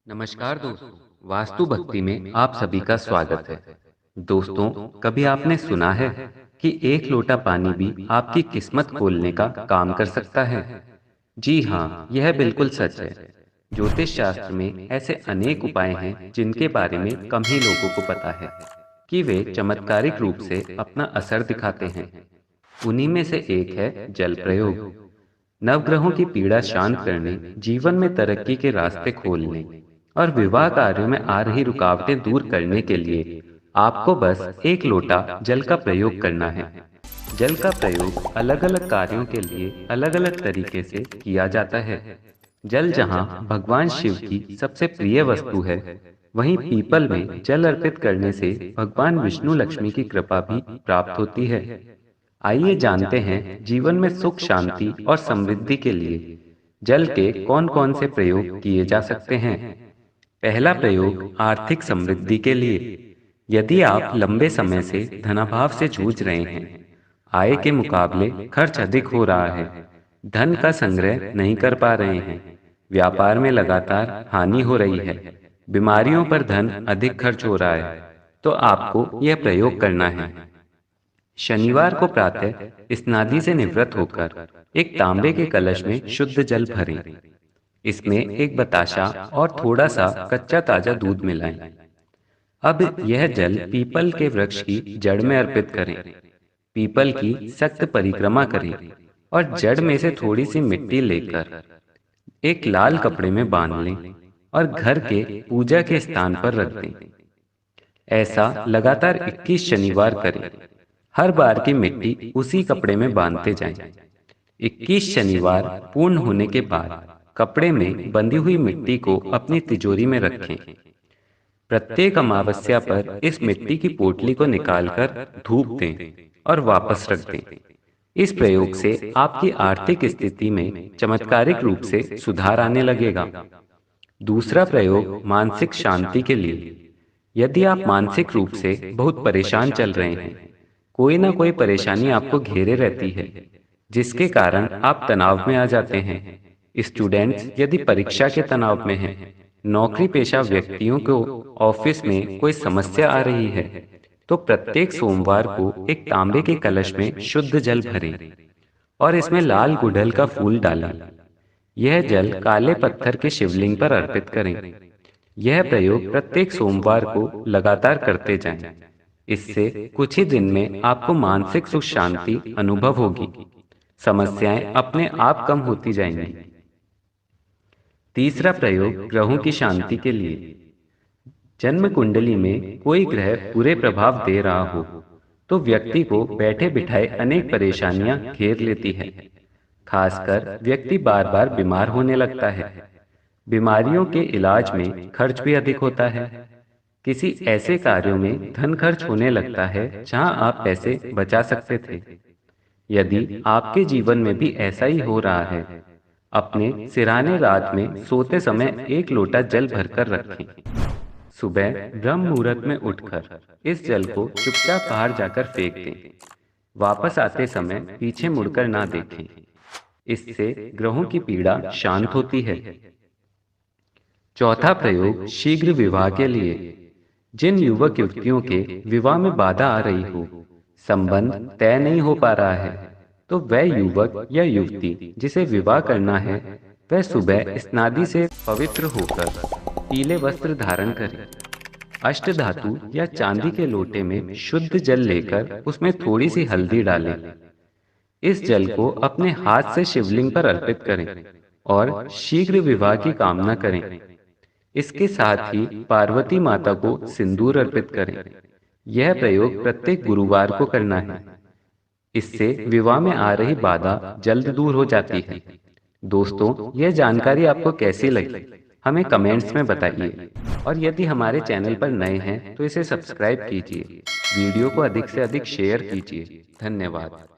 नमस्कार दोस्तों। वास्तु भक्ति में आप सभी का स्वागत है। दोस्तों, कभी आपने सुना है कि एक लोटा पानी भी आपकी किस्मत खोलने का काम कर सकता है? जी हाँ, यह बिल्कुल सच है। ज्योतिष शास्त्र में ऐसे अनेक उपाय हैं जिनके बारे में कम ही लोगों को पता है कि वे चमत्कारिक रूप से अपना असर दिखाते हैं। उन्हीं में से एक है जल प्रयोग। नवग्रहों की पीड़ा शांत करने, जीवन में तरक्की के रास्ते खोलने और विवाह कार्यों में आ रही रुकावटें दूर करने के लिए आपको बस एक लोटा जल का प्रयोग करना है। जल का प्रयोग अलग अलग कार्यों के लिए अलग अलग तरीके से किया जाता है। जल जहाँ भगवान शिव की सबसे प्रिय वस्तु है, वहीं पीपल में जल अर्पित करने से भगवान विष्णु लक्ष्मी की कृपा भी प्राप्त होती है। आइए जानते हैं जीवन में सुख शांति और समृद्धि के लिए जल के कौन कौन से प्रयोग किए जा सकते हैं। पहला प्रयोग आर्थिक समृद्धि के लिए। यदि आप लंबे समय से धनाभाव से जूझ रहे हैं, आय के मुकाबले खर्च अधिक हो रहा है, धन का संग्रह नहीं कर पा रहे हैं, व्यापार में लगातार हानि हो रही है, बीमारियों पर धन अधिक खर्च हो रहा है, तो आपको यह प्रयोग करना है। शनिवार को प्रातः स्नादि से निवृत्त होकर एक तांबे के कलश में शुद्ध जल भरें। इसमें एक बताशा और थोड़ा सा कच्चा ताजा दूध मिलाएं। अब यह जल पीपल के वृक्ष की जड़ में अर्पित करें। पीपल की सख्त परिक्रमा करें और जड़ में से थोड़ी सी मिट्टी लेकर एक लाल कपड़े में बांध लें और घर के पूजा के स्थान पर रख दें। ऐसा लगातार 21 शनिवार करें। हर बार की मिट्टी उसी कपड़े में बांधते जाएं। 21 शनिवार पूर्ण होने के बाद कपड़े में बंधी हुई मिट्टी को अपनी तिजोरी में रखें। प्रत्येक अमावस्या पर इस मिट्टी की पोटली को निकालकर धूप दें और वापस रख दें। इस प्रयोग से आपकी आर्थिक स्थिति में चमत्कारिक रूप से सुधार आने लगेगा। दूसरा प्रयोग मानसिक शांति के लिए। यदि आप मानसिक रूप से बहुत परेशान चल रहे हैं, कोई ना कोई परेशानी आपको घेरे रहती है, जिसके कारण आप तनाव में आ जाते हैं। स्टूडेंट्स यदि परीक्षा के तनाव में हैं, नौकरी पेशा व्यक्तियों को ऑफिस में कोई समस्या आ रही है, तो प्रत्येक सोमवार को एक तांबे के कलश में शुद्ध जल भरें और इसमें लाल गुड़हल का फूल डालें। यह जल काले पत्थर के शिवलिंग पर अर्पित करें। यह प्रयोग प्रत्येक सोमवार को लगातार करते जाएं। इससे कुछ ही दिन में आपको मानसिक सुख शांति अनुभव होगी। समस्याएं अपने आप कम होती जाएंगी। तीसरा प्रयोग ग्रहों की शांति के लिए। जन्म कुंडली में कोई ग्रह बुरे प्रभाव दे रहा हो, तो व्यक्ति को बैठे बिठाए अनेक परेशानियां घेर लेती है। खासकर व्यक्ति बार बार बीमार होने लगता है। बीमारियों के इलाज में खर्च भी अधिक होता है। किसी ऐसे कार्यों में धन खर्च होने लगता है जहां आप पैसे बचा सकते थे। यदि आपके जीवन में भी ऐसा ही हो रहा है, अपने सिरहाने रात में सोते समय एक लोटा जल भरकर रखें। सुबह ब्रह्म मुहूर्त में उठकर इस जल को चुपचाप बाहर जाकर फेंक दें। वापस आते समय पीछे मुड़कर ना देखें। इससे ग्रहों की पीड़ा शांत होती है। चौथा प्रयोग शीघ्र विवाह के लिए। जिन युवक युवतियों के विवाह में बाधा आ रही हो, संबंध तय नहीं हो पा रहा है, तो वह युवक या युवती जिसे विवाह करना है, वह सुबह स्नादि से पवित्र होकर पीले वस्त्र धारण करें। अष्ट धातु या चांदी के लोटे में शुद्ध जल लेकर उसमें थोड़ी सी हल्दी डालें। इस जल को अपने हाथ से शिवलिंग पर अर्पित करें और शीघ्र विवाह की कामना करें। इसके साथ ही पार्वती माता को सिंदूर अर्पित करें। यह प्रयोग प्रत्येक गुरुवार को करना है। इससे विवाह में आ रही बाधा जल्द दूर हो जाती है। दोस्तों, यह जानकारी आपको कैसी लगी, हमें कमेंट्स में बताइए। और यदि हमारे चैनल पर नए हैं तो इसे सब्सक्राइब कीजिए। वीडियो को अधिक से अधिक शेयर कीजिए। धन्यवाद।